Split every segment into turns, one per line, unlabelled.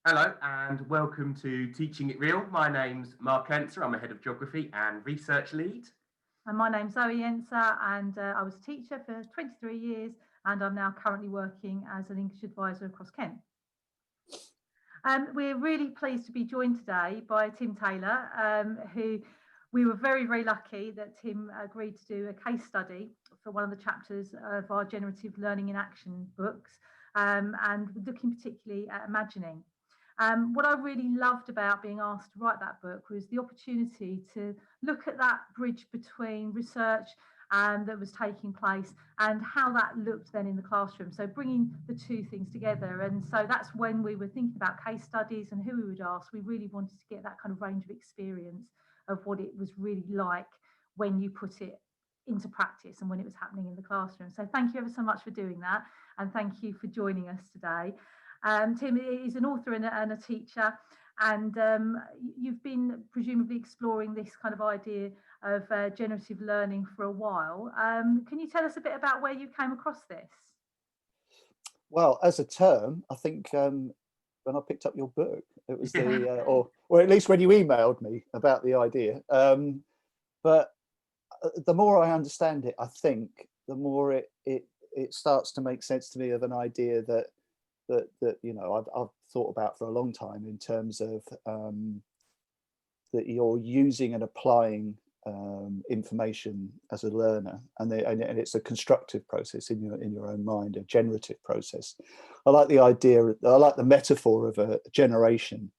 Hello and welcome to Teaching It Real. My name's Mark Enser. I'm a Head of Geography and Research Lead.
And my name's Zoe Enser, and I was a teacher for 23 years, and I'm now currently working as an English advisor across Kent. We're really pleased to be joined today by Tim Taylor, who we were very, very lucky that Tim agreed to do a case study for one of the chapters of our Generative Learning in Action books, and looking particularly at imagining. What I really loved about being asked to write that book was the opportunity to look at that bridge between research that was taking place and how that looked then in the classroom. So bringing the two things together. And so that's when we were thinking about case studies and who we would ask. We really wanted to get that kind of range of experience of what it was really like when you put it into practice and when it was happening in the classroom. So thank you ever so much for doing that. And thank you for joining us today. Tim is an author and a teacher, and you've been presumably exploring this kind of idea of generative learning for a while. Can you tell us a bit about where you came across this?
Well, as a term, I think when I picked up your book, it was the, or at least when you emailed me about the idea. But the more I understand it, I think the more it starts to make sense to me of an idea that you know I've thought about for a long time in terms of that you're using and applying information as a learner, and it's a constructive process in your own mind, a generative process. I like the idea, I like the metaphor of a generation,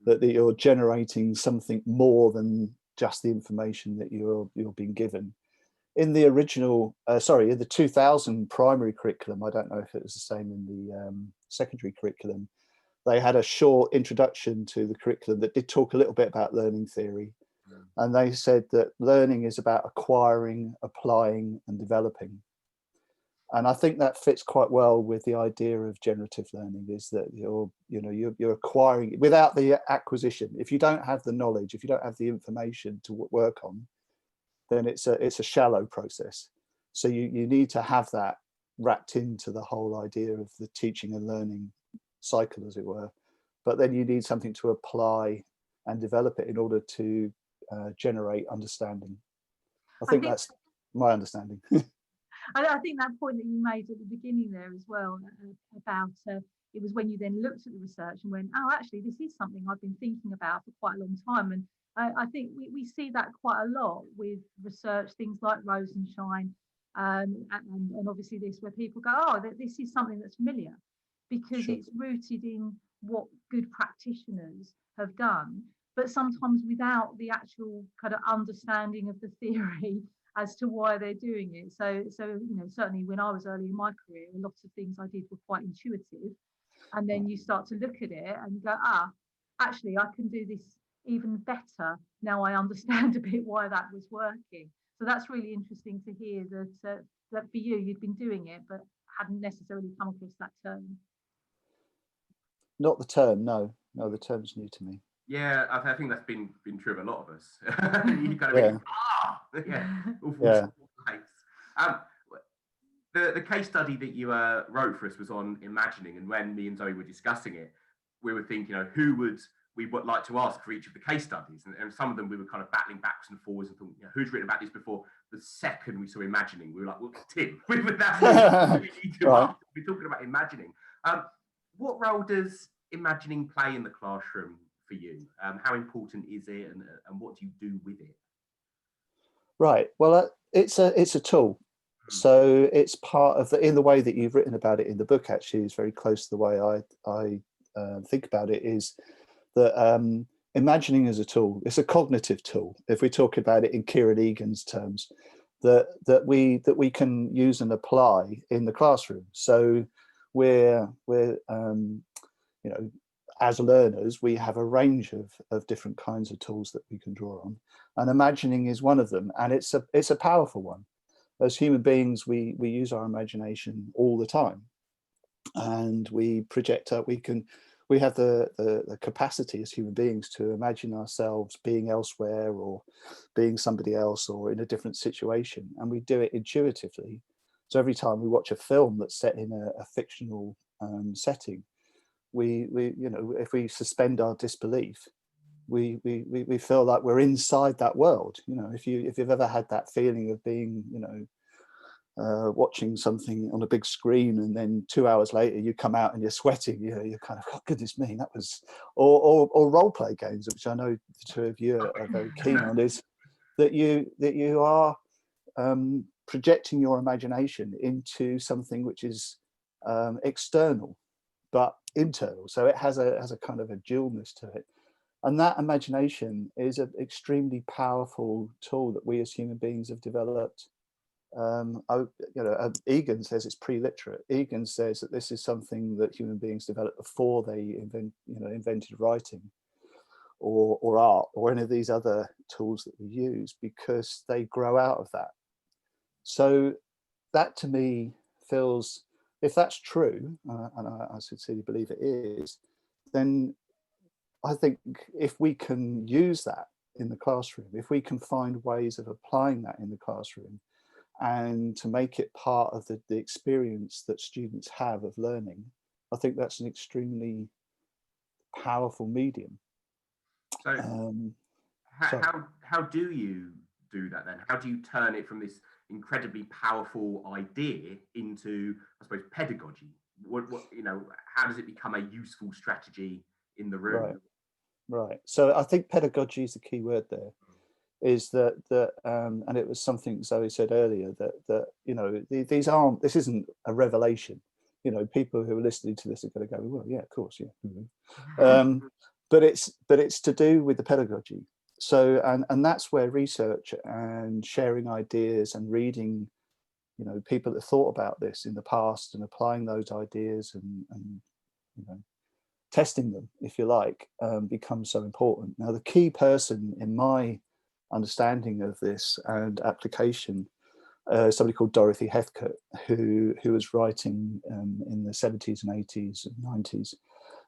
that you're generating something more than just the information that you're being given. In the original, in the 2000 primary curriculum, I don't know if it was the same in the secondary curriculum, they had a short introduction to the curriculum that did talk a little bit about learning theory. And they said that learning is about acquiring, applying, and developing. And I think that fits quite well with the idea of generative learning, is that you're acquiring without the acquisition. If you don't have the knowledge, if you don't have the information to work on, then it's a shallow process. So you need to have that wrapped into the whole idea of the teaching and learning cycle, as it were. But then you need something to apply and develop it in order to generate understanding. I think that's my understanding.
I think that point that you made at the beginning there as well about it was when you then looked at the research and went, oh, actually, this is something I've been thinking about for quite a long time. And I think we see that quite a lot with research, things like Rose and Shine, and obviously this, where people go, oh, this is something that's familiar because it's rooted in what good practitioners have done, but sometimes without the actual kind of understanding of the theory as to why they're doing it. So certainly when I was early in my career, a lot of things I did were quite intuitive. And then you start to look at it and go, actually, I can do this even better. Now I understand a bit why that was working. So that's really interesting to hear that for you, you'd been doing it, but hadn't necessarily come across that term.
Not the term, no, the term's new to me.
Yeah, I think that's been true of a lot of us. You kind of the case study that you wrote for us was on imagining, and when me and Zoe were discussing it, we were thinking, who would we would like to ask for each of the case studies, and some of them we were kind of battling backwards and forwards and thought, who's written about this before? The second we saw imagining, we were like, well, Tim, that's what we need to ask. We're talking about imagining. What role does imagining play in the classroom for you? How important is it, and what do you do with it?
Right. Well, it's a tool. So it's part of in the way that you've written about it in the book. Actually, is very close to the way I think about it. Is that imagining as a tool? It's a cognitive tool. If we talk about it in Kieran Egan's terms, that we can use and apply in the classroom. So we're as learners, we have a range of different kinds of tools that we can draw on, and imagining is one of them, and it's a powerful one. As human beings, we use our imagination all the time, and we project out. We have the capacity as human beings to imagine ourselves being elsewhere or being somebody else or in a different situation, and we do it intuitively. So every time we watch a film that's set in a fictional setting, we you know, if we suspend our disbelief, we feel like we're inside that world. You know, if you've ever had that feeling of being, you know, watching something on a big screen, and then 2 hours later you come out and you're sweating, you know, you're kind of, oh goodness me, that was, or role play games, which I know the two of you are very keen on, is that you are projecting your imagination into something which is external but internal, so it has a kind of a dualness to it. And that imagination is an extremely powerful tool that we as human beings have developed. Egan says it's pre-literate. Egan says that this is something that human beings developed before they invented writing or art or any of these other tools that we use, because they grow out of that. So that to me feels, if that's true, and I sincerely believe it is, then I think if we can use that in the classroom, if we can find ways of applying that in the classroom, and to make it part of the experience that students have of learning, I think that's an extremely powerful medium.
So how do you do that then? How do you turn it from this incredibly powerful idea into, I suppose, pedagogy? What you know, how does it become a useful strategy in the room?
Right. So I think pedagogy is the key word there. Is that and it was something Zoe said earlier, that you know, this isn't a revelation. You know, people who are listening to this are going to go, well, yeah, of course, yeah. But it's to do with the pedagogy. So and that's where research and sharing ideas and reading, you know, people that thought about this in the past and applying those ideas and you know, testing them, if you like, becomes so important. Now, the key person in my understanding of this and application, somebody called Dorothy Heathcote, who was writing in the 70s and 80s and 90s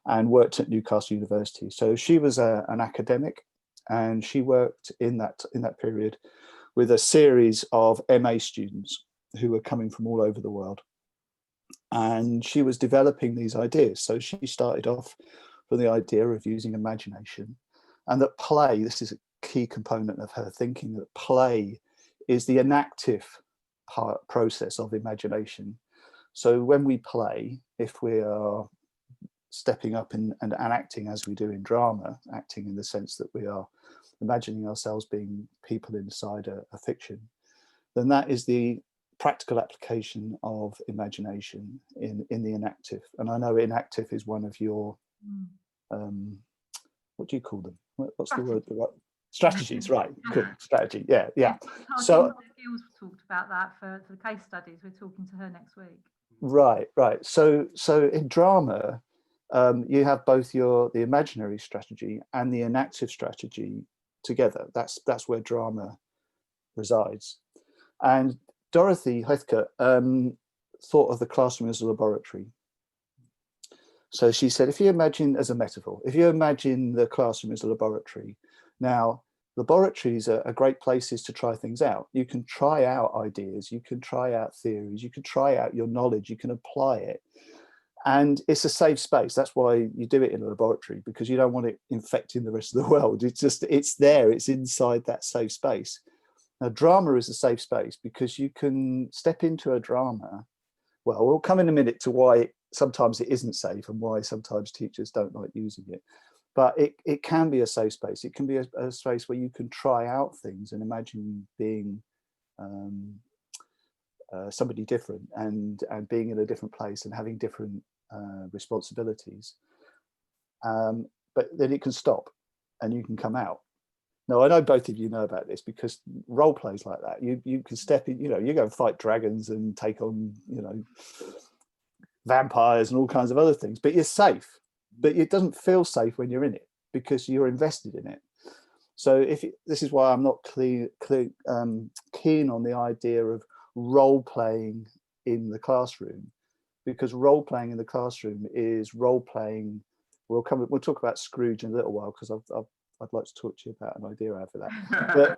and worked at Newcastle University. So she was an academic, and she worked in that period with a series of MA students who were coming from all over the world. And she was developing these ideas. So she started off with the idea of using imagination, and that play, this is a key component of her thinking, that play is the inactive process of imagination. So when we play, if we are stepping up and acting as we do in drama, acting in the sense that we are imagining ourselves being people inside a fiction, then that is the practical application of imagination in the inactive. And I know inactive is one of your what do you call them? What's the word? Strategies, right? Cool. Strategy. Yeah. So
Gil's talked about that for the case studies. We're talking to her next week.
Right. So in drama, you have both the imaginary strategy and the inactive strategy together. That's where drama resides. And Dorothy Heathcote thought of the classroom as a laboratory. So she said, if you imagine, as a metaphor, if you imagine the classroom as a laboratory, now laboratories are great places to try things out. You can try out ideas, you can try out theories, you can try out your knowledge, you can apply it. And it's a safe space. That's why you do it in a laboratory, because you don't want it infecting the rest of the world. It's there, it's inside that safe space. Now, drama is a safe space because you can step into a drama. Well, we'll come in a minute to why sometimes it isn't safe and why sometimes teachers don't like using it. But it can be a safe space. It can be a space where you can try out things and imagine being somebody different and being in a different place and having different responsibilities. But then it can stop and you can come out. Now, I know both of you know about this because role plays like that, you can step in, you know, you go and fight dragons and take on, you know, vampires and all kinds of other things, but you're safe. But it doesn't feel safe when you're in it because you're invested in it. So this is why I'm not keen on the idea of role playing in the classroom, because role playing in the classroom is role playing. We'll talk about Scrooge in a little while because I'd like to talk to you about an idea out of that.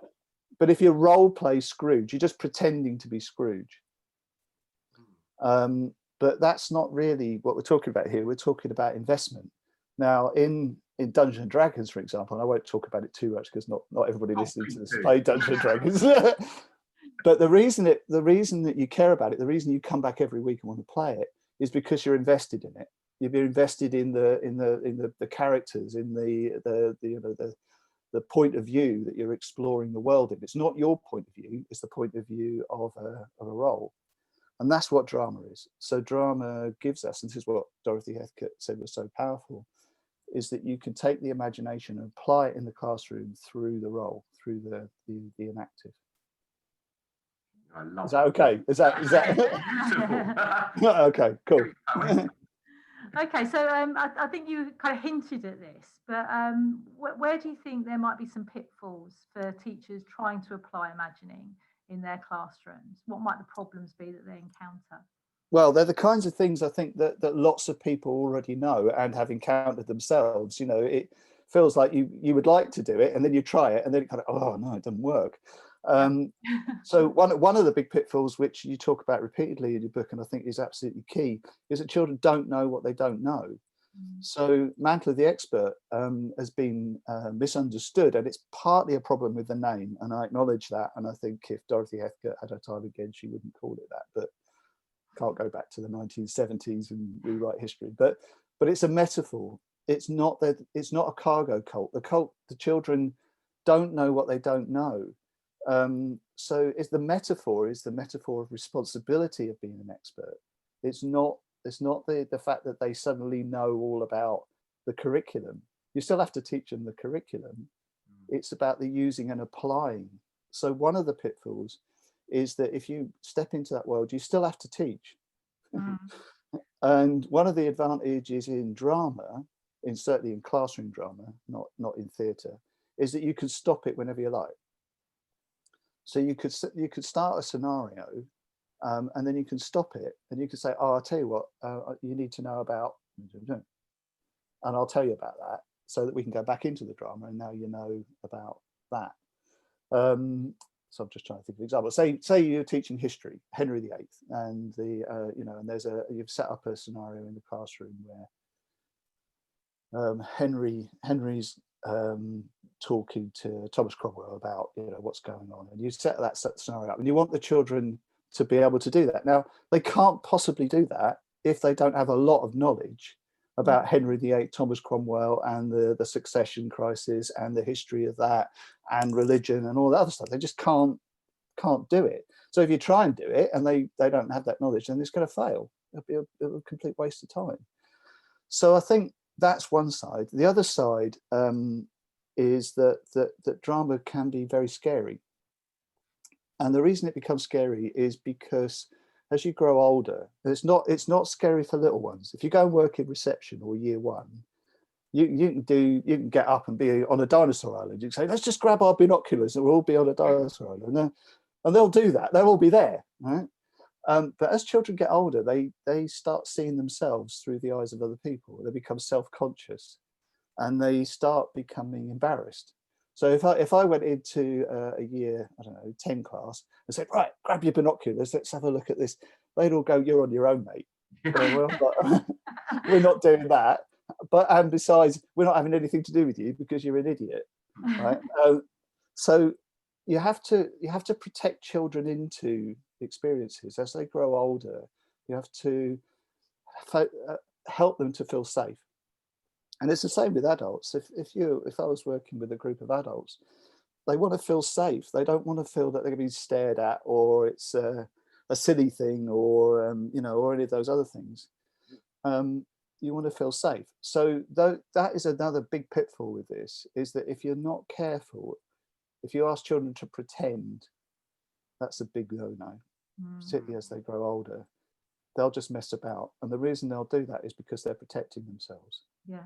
But if you role play Scrooge, you're just pretending to be Scrooge. But that's not really what we're talking about here. We're talking about investment. Now, in Dungeons and Dragons, for example, and I won't talk about it too much because not everybody listening to this play Dungeons and Dragons. But the reason that you care about it, the reason you come back every week and want to play it, is because you're invested in it. You've been invested in the characters, in the point of view that you're exploring the world in. It's not your point of view; it's the point of view of a role. And that's what drama is. So drama gives us, and this is what Dorothy Heathcote said was so powerful, is that you can take the imagination and apply it in the classroom through the role, through the enactive.
I love
is that okay? Is that okay? Cool.
Okay, so I think you kind of hinted at this, but where do you think there might be some pitfalls for teachers trying to apply imagining in their classrooms? What might the problems be that they encounter?
Well, they're the kinds of things I think that lots of people already know and have encountered themselves. You know, it feels like you would like to do it, and then you try it, and then it kind of, oh no, it doesn't work. So one of the big pitfalls, which you talk about repeatedly in your book, and I think is absolutely key, is that children don't know what they don't know. So Mantle the expert has been misunderstood, and it's partly a problem with the name, and I acknowledge that. And I think if Dorothy Heathcote had her time again, she wouldn't call it that, but can't go back to the 1970s and rewrite history. But it's a metaphor. It's not a cargo cult. The children don't know what they don't know. So the metaphor of responsibility of being an expert. It's not the fact that they suddenly know all about the curriculum. You still have to teach them the curriculum. It's about the using and applying. So one of the pitfalls is that if you step into that world, you still have to teach. And one of the advantages in drama, certainly in classroom drama, not in theatre, is that you can stop it whenever you like. So you could start a scenario, and then you can stop it, and you can say, "Oh, I'll tell you what, you need to know about," and I'll tell you about that, so that we can go back into the drama, and now you know about that. So I'm just trying to think of an example. Say you're teaching history, Henry VIII, and and you've set up a scenario in the classroom where Henry's talking to Thomas Cromwell about what's going on, and you set that scenario up, and you want the children to be able to do that. Now they can't possibly do that if they don't have a lot of knowledge about Henry VIII, Thomas Cromwell, and the succession crisis and the history of that, and religion and all that other stuff. They just can't do it. So if you try and do it and they don't have that knowledge, then it's going to fail. It'll be a complete waste of time. So I think that's one side. The other side is that drama can be very scary. And the reason it becomes scary is because as you grow older, it's not scary for little ones. If you go and work in reception or year one, you can get up and be on a dinosaur island. You can say, let's just grab our binoculars and we'll all be on a dinosaur island. And they'll do that. They'll all be there, right? But as children get older, they start seeing themselves through the eyes of other people. They become self-conscious, and they start becoming embarrassed. So if I went into a year, 10 class and said, right, grab your binoculars, let's have a look at this, they'd all go, you're on your own, mate. We're not doing that. And besides, we're not having anything to do with you because you're an idiot, right? So you have to protect children into experiences as they grow older. You have to help them to feel safe. And it's the same with adults. If I was working with a group of adults, they want to feel safe. They don't want to feel that they're going to be stared at, or it's a silly thing, or or any of those other things. You want to feel safe. So that is another big pitfall with this, is that if you're not careful, if you ask children to pretend, that's a big no-no, particularly as they grow older. They'll just mess about. And the reason they'll do that is because they're protecting themselves.
Yeah.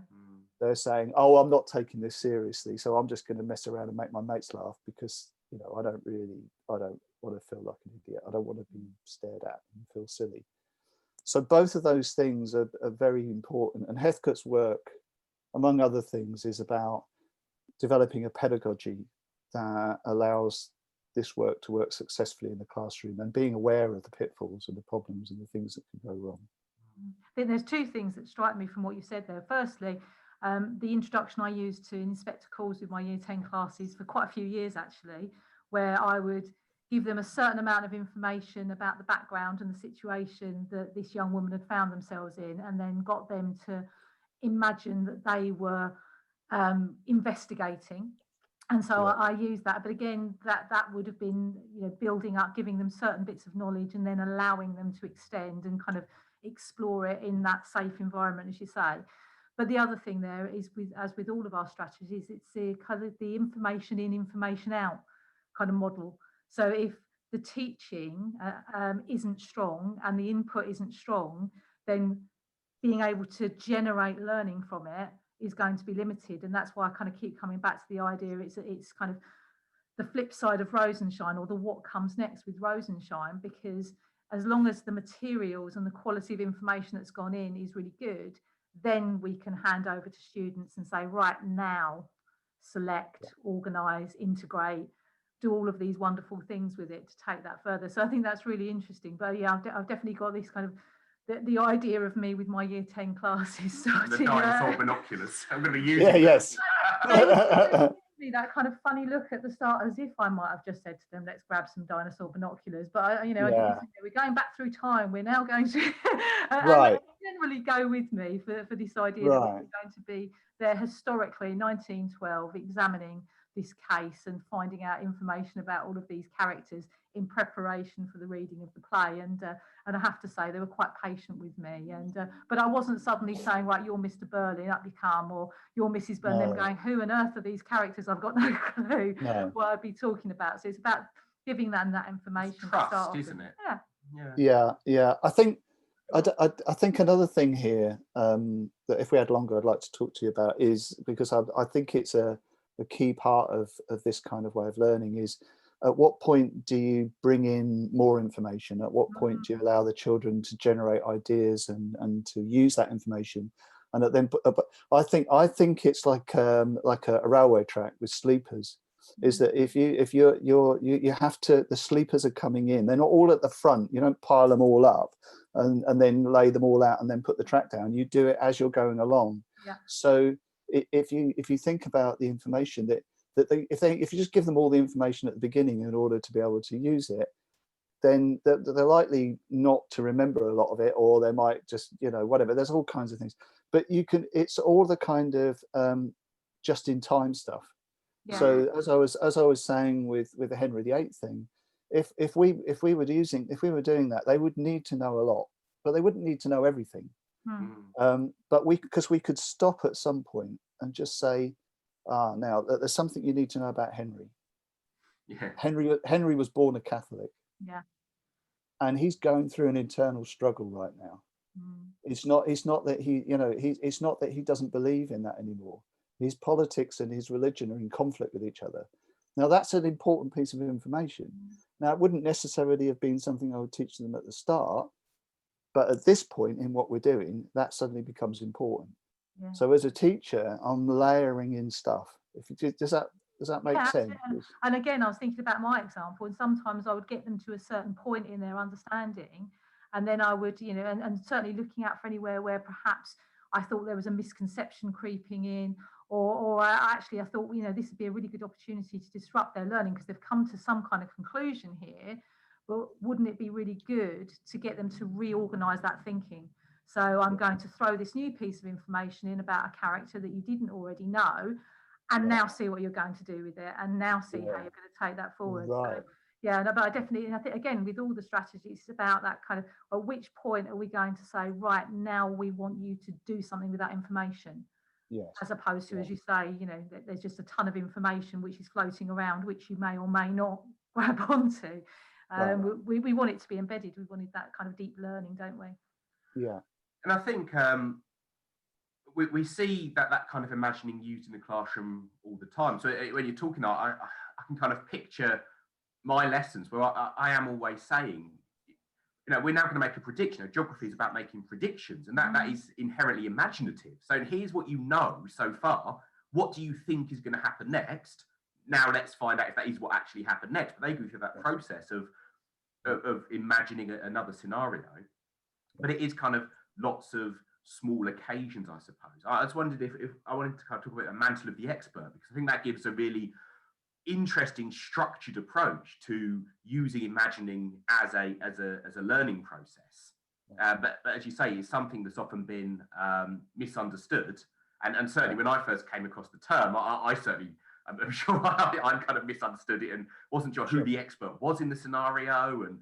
They're saying, oh, I'm not taking this seriously, so I'm just going to mess around and make my mates laugh because, I don't want to feel like an idiot. I don't want to be stared at and feel silly. So both of those things are very important. And Heathcote's work, among other things, is about developing a pedagogy that allows this work to work successfully in the classroom, and being aware of the pitfalls and the problems and the things that can go wrong.
I think there's two things that strike me from what you said there. Firstly, the introduction I used to inspector calls with my year 10 classes for quite a few years actually, where I would give them a certain amount of information about the background and the situation that this young woman had found themselves in, and then got them to imagine that they were investigating. And so I used that, but again, that would have been, building up, giving them certain bits of knowledge, and then allowing them to extend and kind of explore it in that safe environment, as you say. But the other thing there is, as with all of our strategies, it's the kind of the information in, information out kind of model. So if the teaching isn't strong and the input isn't strong, then being able to generate learning from it is going to be limited. And that's why I kind of keep coming back to the idea it's kind of the flip side of Rosenshine, or the what comes next with Rosenshine, because as long as the materials and the quality of information that's gone in is really good, then we can hand over to students and say, right now, select, organize, integrate, do all of these wonderful things with it to take that further. So I think that's really interesting. But yeah, I've definitely got this kind of the idea of me with my year 10 classes starting.
The dinosaur binoculars. I'm going to be using
Yeah, yes.
That kind of funny look at the start, as if I might have just said to them, let's grab some dinosaur binoculars. But I didn't think, we're going back through time. We're now going to and generally go with me for this idea that we're going to be there historically, 1912, examining this case and finding out information about all of these characters in preparation for the reading of the play. And I have to say, they were quite patient with me. And but I wasn't suddenly saying, right, you're Mr. Berlin, up you come, or you're Mrs. Berlin, them going, who on earth are these characters? I've got no clue what I'd be talking about. So it's about giving them that information.
It's trust, isn't it?
Yeah. I think another thing here that if we had longer, I'd like to talk to you about is, because I think it's a key part of this kind of way of learning, is at what point do you bring in more information? At what point do you allow the children to generate ideas and to use that information? And then, I think it's like a railway track with sleepers. Is that if you have to, the sleepers are coming in, they're not all at the front. You don't pile them all up and then lay them all out and then put the track down. You do it as you're going along.
Yeah.
So if you think about the information if you just give them all the information at the beginning in order to be able to use it, then they're likely not to remember a lot of it, or they might just, whatever. There's all kinds of things, but it's all the kind of just in time stuff. Yeah. So as I was saying with the Henry VIII thing, if we were doing that, they would need to know a lot, but they wouldn't need to know everything. But because we could stop at some point and just say, now there's something you need to know about Henry.
Yeah.
Henry was born a Catholic.
Yeah.
And he's going through an internal struggle right now. It's not that it's not that he doesn't believe in that anymore. His politics and his religion are in conflict with each other. Now that's an important piece of information. Now it wouldn't necessarily have been something I would teach them at the start, but at this point in what we're doing, that suddenly becomes important. Yeah. So as a teacher, I'm layering in stuff. Does that make sense?
And again, I was thinking about my example, and sometimes I would get them to a certain point in their understanding, and then I would, and certainly looking out for anywhere where perhaps I thought there was a misconception creeping in, or I thought, this would be a really good opportunity to disrupt their learning because they've come to some kind of conclusion here. But wouldn't it be really good to get them to reorganize that thinking? So I'm going to throw this new piece of information in about a character that you didn't already know, and now see what you're going to do with it, and now see how you're going to take that forward.
Right.
So, but I think again, with all the strategies, it's about that kind of, at which point are we going to say, right, now we want you to do something with that information? Yes. As opposed to, as you say, there's just a ton of information which is floating around, which you may or may not grab onto. We want it to be embedded. We wanted that kind of deep learning, don't we?
Yeah.
And I think we see that kind of imagining used in the classroom all the time. So when you're talking, I can kind of picture my lessons where I am always saying, we're now going to make a prediction. Geography is about making predictions, and that is inherently imaginative. So here's what you know so far. What do you think is going to happen next? Now let's find out if that is what actually happened next. But they go through that process of imagining another scenario. But it is kind of lots of small occasions, I suppose. I just wondered if I wanted to kind of talk about the mantle of the expert, because I think that gives a really interesting structured approach to using imagining as a learning process. But as you say, it's something that's often been misunderstood. And certainly when I first came across the term, I certainly, I'm sure I kind of misunderstood it and wasn't sure who the expert was in the scenario. And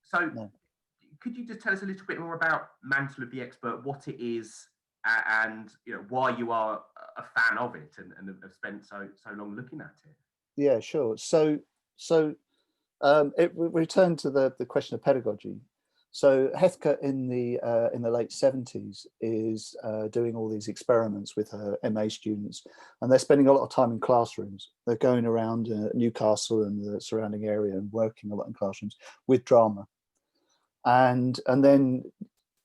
so could you just tell us a little bit more about Mantle of the Expert, what it is, and why you are a fan of it and have spent so long looking at it?
Yeah, sure. So we return to the question of pedagogy. So Hethke in the late 70s is doing all these experiments with her MA students, and they're spending a lot of time in classrooms. They're going around Newcastle and the surrounding area and working a lot in classrooms with drama. And then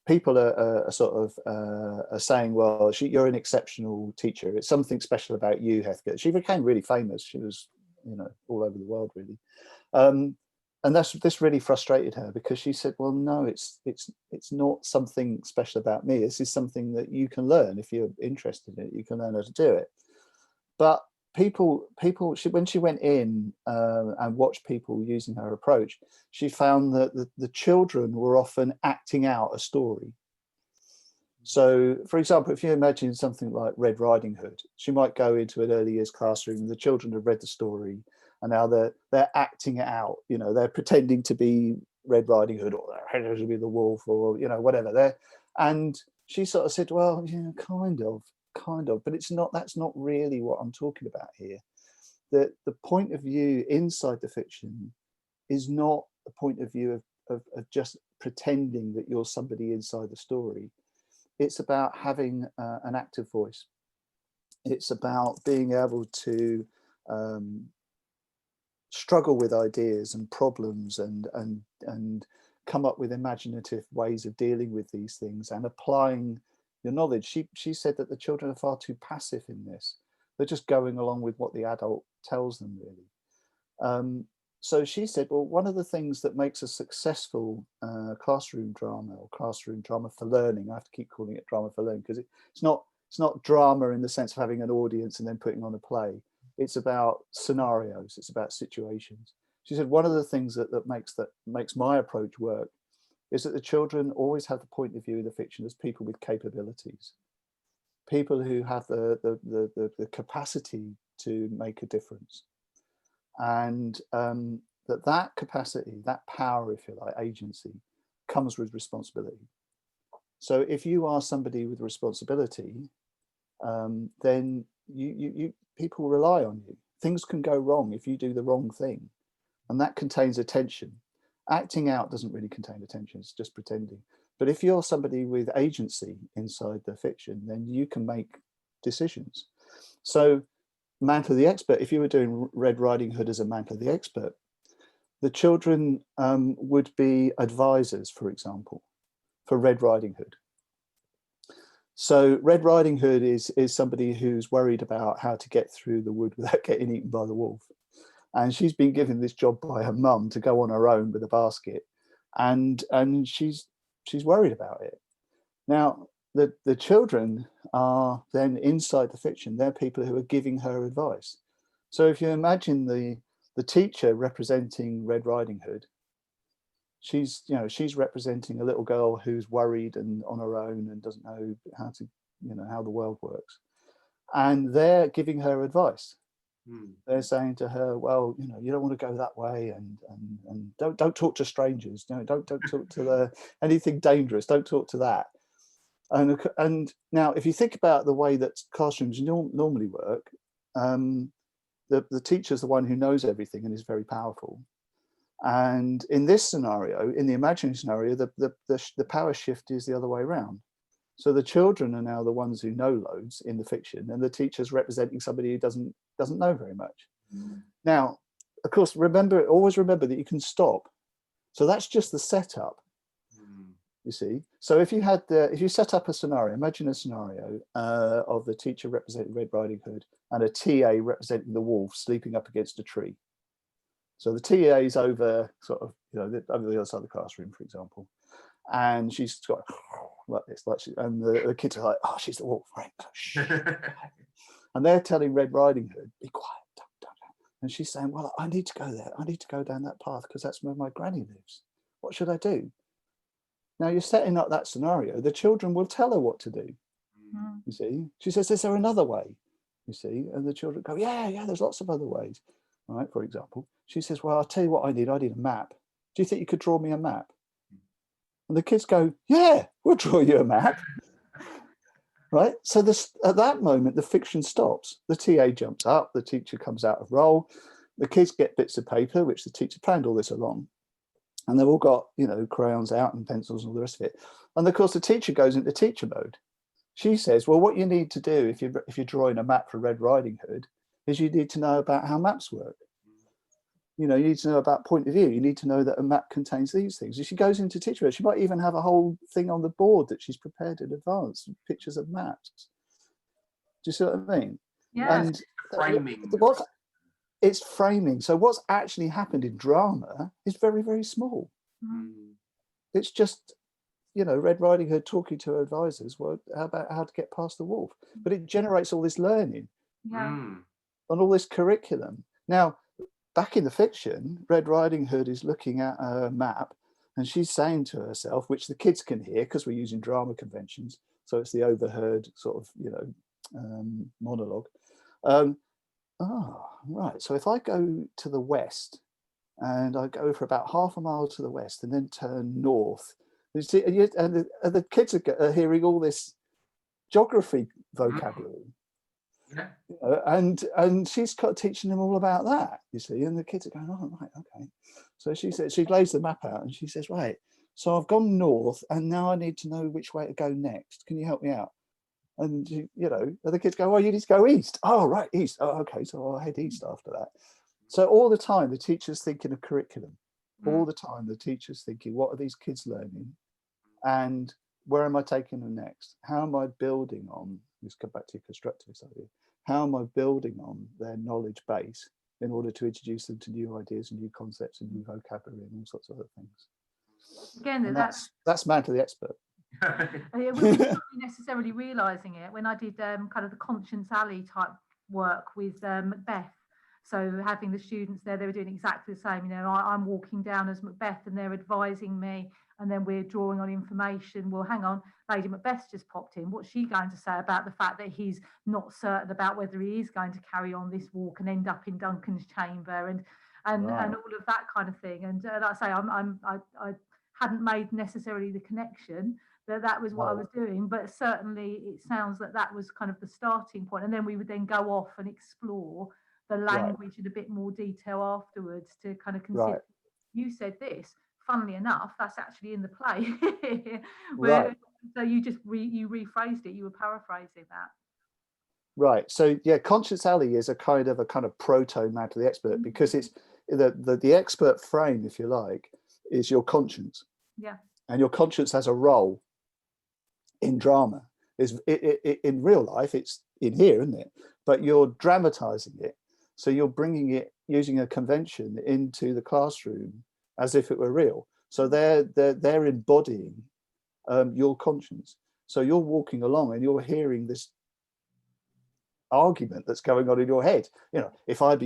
people are sort of are saying, well, you're an exceptional teacher. It's something special about you, Hethke. She became really famous. She was, all over the world, really. And this really frustrated her, because she said, well, no, it's not something special about me. This is something that you can learn. If you're interested in it, you can learn how to do it. But when she went in and watched people using her approach, she found that the children were often acting out a story. So, for example, if you imagine something like Red Riding Hood, she might go into an early years classroom, the children have read the story, and now they're acting it out. They're pretending to be Red Riding Hood, or they're pretending to be the wolf, or whatever. And she sort of said, well, kind of, but that's not really what I'm talking about here. The point of view inside the fiction is not a point of view of just pretending that you're somebody inside the story. It's about having an active voice. It's about being able to struggle with ideas and problems and come up with imaginative ways of dealing with these things and applying your knowledge. She said that the children are far too passive in this. They're just going along with what the adult tells them, really. So she said, well, one of the things that makes a successful classroom drama, or classroom drama for learning — I have to keep calling it drama for learning because it's not drama in the sense of having an audience and then putting on a play. It's about scenarios. It's about situations. She said one of the things that makes my approach work is that the children always have the point of view of the fiction as people with capabilities, people who have the capacity to make a difference, and that capacity, that power, if you like, agency, comes with responsibility. So if you are somebody with responsibility, then you people rely on you. Things can go wrong if you do the wrong thing, and that contains attention. Acting out doesn't really contain attention, it's just pretending. But if you're somebody with agency inside the fiction, then you can make decisions. So Mantle of the Expert, if you were doing Red Riding Hood as a Mantle of the Expert, the children would be advisors, for example, for Red Riding Hood. So Red Riding Hood is somebody who's worried about how to get through the wood without getting eaten by the wolf. And she's been given this job by her mum to go on her own with a basket. And she's worried about it. Now, the children are then inside the fiction. They're people who are giving her advice. So if you imagine the teacher representing Red Riding Hood, she's representing a little girl who's worried and on her own and doesn't know how the world works, and they're giving her advice. They're saying to her, well, you don't want to go that way, and don't talk to strangers. Don't talk to anything dangerous. Don't talk to that. And now, if you think about the way that classrooms normally work, the teacher's the one who knows everything and is very powerful. And in this scenario, in the imaginary scenario, the power shift is the other way around. So the children are now the ones who know loads in the fiction, and the teacher's representing somebody who doesn't know very much. Now, of course, always remember that you can stop. So that's just the setup. You see, so if you set up a scenario, imagine a scenario of the teacher representing Red Riding Hood and a TA representing the wolf sleeping up against a tree. So the TA is over over the other side of the classroom, for example, and she's got like this, like and the kids are like, oh, she's the wolf, right? Shh. And they're telling Red Riding Hood, be quiet, don't. And she's saying, well, I need to go there. I need to go down that path because that's where my granny lives. What should I do? Now you're setting up that scenario. The children will tell her what to do. You see, she says, is there another way? You see, and the children go, yeah, there's lots of other ways. All right, for example, she says, well, I'll tell you what I need a map. Do you think you could draw me a map? And the kids go, yeah, we'll draw you a map. Right. So at that moment, the fiction stops. The TA jumps up, the teacher comes out of role, the kids get bits of paper, which the teacher planned all this along. And they've all got, crayons out and pencils and all the rest of it. And of course, the teacher goes into teacher mode. She says, well, what you need to do if you're drawing a map for Red Riding Hood is you need to know about how maps work. You need to know about point of view. You need to know that a map contains these things. If she goes into teacher mode, she might even have a whole thing on the board that she's prepared in advance, pictures of maps. Do you see what I mean?
Yeah.
And
framing.
It's framing. So what's actually happened in drama is very, very small. It's just, Red Riding Hood talking to her advisors, well, how about how to get past the wolf? But it generates all this learning and all this curriculum. Now, back in the fiction, Red Riding Hood is looking at a map and she's saying to herself, which the kids can hear because we're using drama conventions. So it's the overheard sort of, monologue. Right. So if I go to the west and I go for about half a mile to the west and then turn north, you see, and the kids are hearing all this geography vocabulary. And she's teaching them all about that, you see, and the kids are going, oh, right, okay. So she says, she lays the map out and she says, right, so I've gone north and now I need to know which way to go next. Can you help me out? And the kids go, well, you need to go east. Oh, right, east. Oh, okay, so I'll head east after that. So all the time the teacher's thinking of curriculum. All the time the teacher's thinking, what are these kids learning? And where am I taking them next? How am I building on, let's go back to your constructivist idea, how am I building on their knowledge base in order to introduce them to new ideas and new concepts and new vocabulary and all sorts of other things?
Again,
and that's Mantle the expert.
We weren't necessarily realising it when I did kind of the Conscience Alley type work with Macbeth. So having the students there, they were doing exactly the same. I'm walking down as Macbeth and they're advising me, and then we're drawing on information. Well, hang on, Lady Macbeth just popped in. What's she going to say about the fact that he's not certain about whether he is going to carry on this walk and end up in Duncan's chamber and all of that kind of thing? And like I say, I hadn't made necessarily the connection that was what I was doing, but certainly it sounds that was kind of the starting point. And then we would then go off and explore the language in a bit more detail afterwards to kind of consider. You said this, funnily enough, that's actually in the play. So you just you rephrased it, you were paraphrasing that. Right.
So yeah, Conscience Alley is a kind of proto Mantle the expert, because it's the expert frame, if you like, is your conscience.
Yeah.
And your conscience has a role in drama. In real life, it's in here, isn't it? But you're dramatizing it. So you're bringing it, using a convention, into the classroom as if it were real. So they're embodying your conscience. So you're walking along and you're hearing this argument that's going on in your head. If I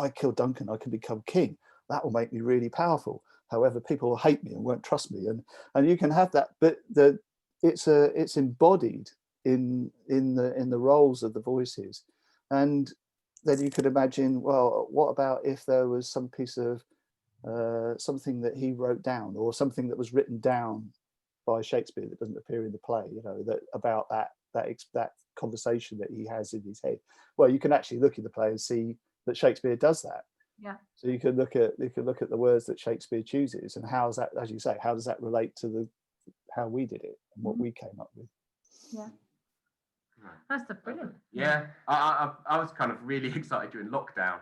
kill Duncan, I can become king. That will make me really powerful. However, people will hate me and won't trust me, and you can have that. But it's embodied in the roles of the voices, and then you could imagine, well, what about if there was some piece of something that he wrote down, or something that was written down by Shakespeare that doesn't appear in the play, that about that conversation that he has in his head. Well, you can actually look in the play and see that Shakespeare does that.
Yeah.
So you could look at the words that Shakespeare chooses, and how is that, as you say, how does that relate to how we did it and what we came up with?
Yeah. That's brilliant.
Yeah, I was kind of really excited during lockdown,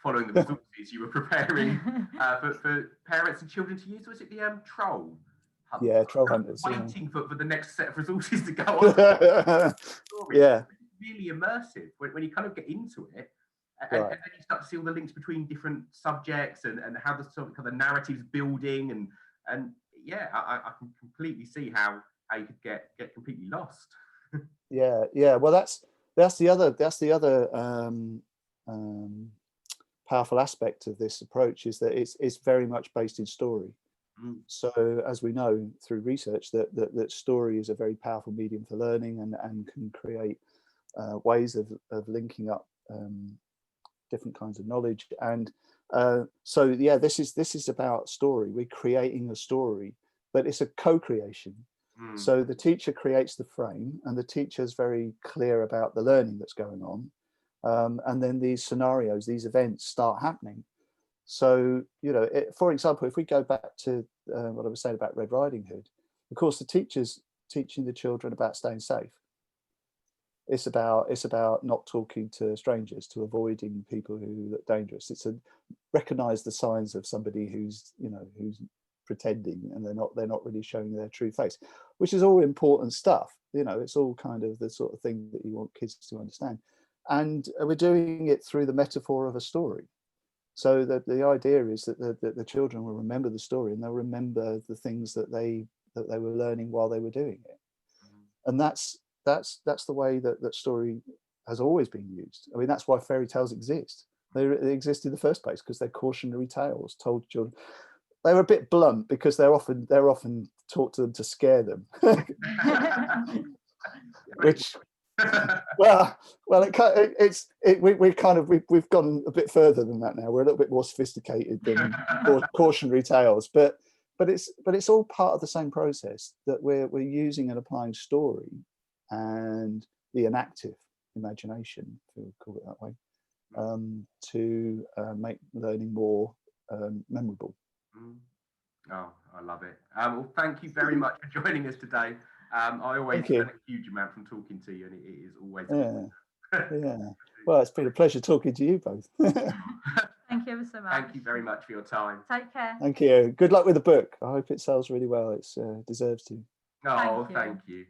following the resources you were preparing for parents and children to use. Was it the Troll Hunt?
Yeah, Troll Hunters.
Waiting for the next set of resources to go on.
Yeah.
It's really immersive when you kind of get into it. And then you start to see all the links between different subjects and how the narrative's building, and yeah, I can completely see how you could get completely lost.
Yeah. Well, that's the other powerful aspect of this approach, is that it's very much based in story. So as we know through research that story is a very powerful medium for learning, and can create ways of linking up different kinds of knowledge. And so yeah, this is about story. We're creating a story, but it's a co-creation. So the teacher creates the frame, and the teacher is very clear about the learning that's going on, and then these scenarios, these events start happening. So, you know, for example, if we go back to what I was saying about Red Riding Hood, of course, the teacher's teaching the children about staying safe. It's about not talking to strangers, to avoiding people who look dangerous. It's to recognize the signs of somebody who's pretending, and they're not really showing their true face, which is all important stuff. You know, it's all kind of the sort of thing that you want kids to understand. And we're doing it through the metaphor of a story. So the idea is that the children will remember the story, and they'll remember the things that they were learning while they were doing it. And that's the way that story has always been used. I mean, that's why fairy tales exist. They exist in the first place because they're cautionary tales told to children. They were a bit blunt because they're often taught to them to scare them, which. well, we've gone a bit further than that now. We're a little bit more sophisticated than cautionary tales, but it's all part of the same process, that we're using and applying story and the enactive imagination, if we call it that way, to make learning more memorable.
Oh, I love it. Well, thank you very much for joining us today. I always learn a huge amount from talking to you, and it is always
yeah. Well, it's been a pleasure talking to you both.
Thank you ever so much.
Thank you very much for your time.
Take care.
Thank you. Good luck with the book. I hope it sells really well. It deserves to.
Oh, thank you.